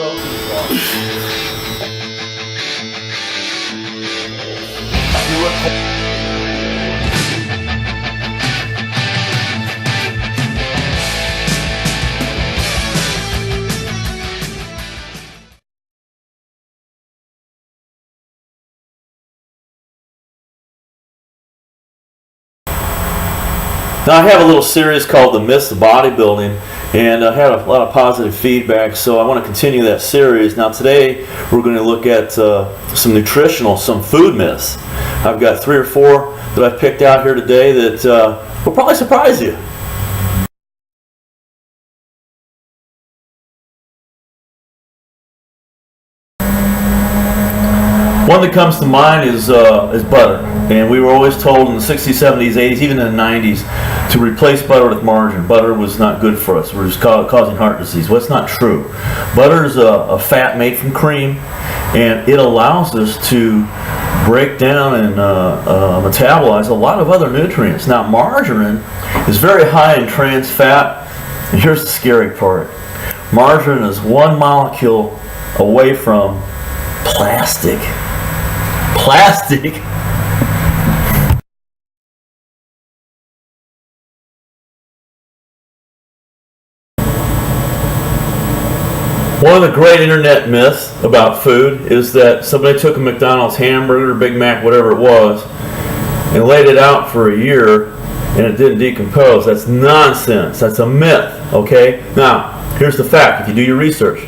proteins are. See what Now, I have a little series called the Myths of Bodybuilding, and I had a lot of positive feedback, so I want to continue that series. Now, today we're going to look at some food myths. I've got 3 or 4 that I've picked out here today that will probably surprise you. One that comes to mind is butter, and we were always told in the 60s, 70s, 80s, even in the 90s, to replace butter with margarine. Butter was not good for us. We're just causing heart disease. Well, that's not true. Butter is a fat made from cream, and it allows us to break down and metabolize a lot of other nutrients. Now, margarine is very high in trans fat, and here's the scary part. Margarine is 1 molecule away from plastic. Plastic. One of the great internet myths about food is that somebody took a McDonald's hamburger, Big Mac, whatever it was, and laid it out for a year and it didn't decompose. That's nonsense. That's a myth. Okay? Now, here's the fact. If you do your research,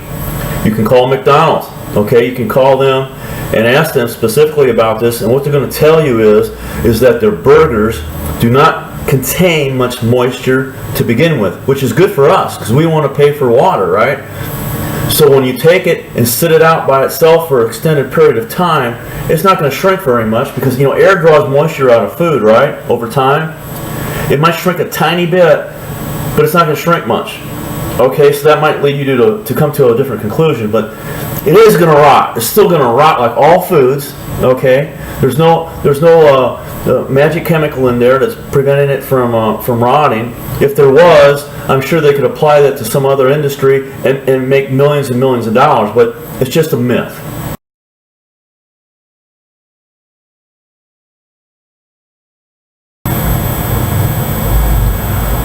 you can call McDonald's. Okay? You can call them and ask them specifically about this, and what they're going to tell you is that their burgers do not contain much moisture to begin with, which is good for us because we want to pay for water, right? So when you take it and sit it out by itself for an extended period of time, it's not going to shrink very much because, you know, air draws moisture out of food, right, over time. It might shrink a tiny bit, but it's not going to shrink much. Okay, so that might lead you to come to a different conclusion, but it is going to rot. It's still going to rot like all foods. Okay, there's no magic chemical in there that's preventing it from rotting. If there was, I'm sure they could apply that to some other industry and make millions and millions of dollars. But it's just a myth.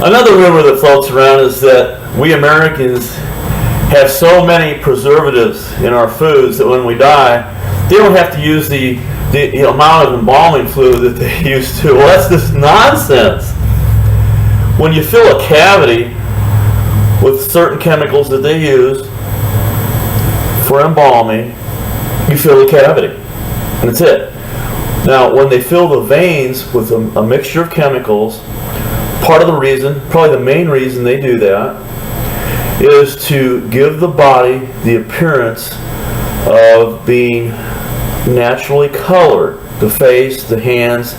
Another rumor that floats around is that we Americans have so many preservatives in our foods that when we die, they don't have to use the amount of embalming fluid that they used to. Well, that's just nonsense. When you fill a cavity with certain chemicals that they use for embalming, you fill the cavity, and that's it. Now, when they fill the veins with a mixture of chemicals, part of the reason, probably the main reason they do that, is to give the body the appearance of being naturally colored. The face, the hands,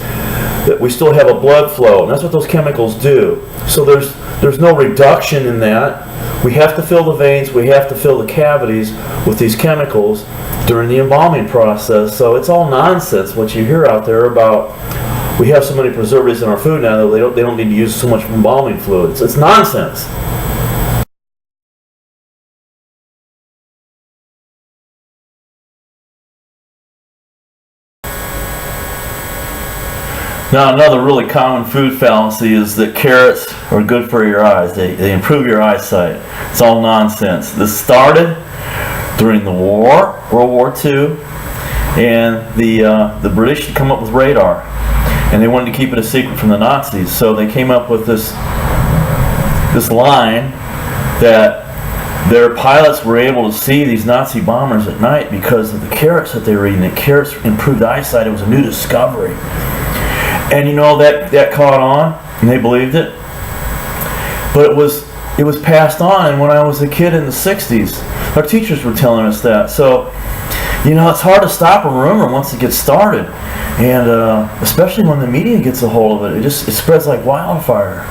that we still have a blood flow, and that's what those chemicals do. So there's no reduction in that. We have to fill the veins, we have to fill the cavities with these chemicals during the embalming process. So it's all nonsense what you hear out there about we have so many preservatives in our food now that they don't need to use so much embalming fluids. It's nonsense. Now, another really common food fallacy is that carrots are good for your eyes. They improve your eyesight. It's all nonsense. This started during the war, World War II, and the British had come up with radar, and they wanted to keep it a secret from the Nazis. So they came up with this line that their pilots were able to see these Nazi bombers at night because of the carrots that they were eating. The carrots improved eyesight. It was a new discovery. And you know, that caught on, and they believed it. But it was passed on when I was a kid in the 60s. Our teachers were telling us that. So, you know, it's hard to stop a rumor once it gets started. And especially when the media gets a hold of it, it spreads like wildfire.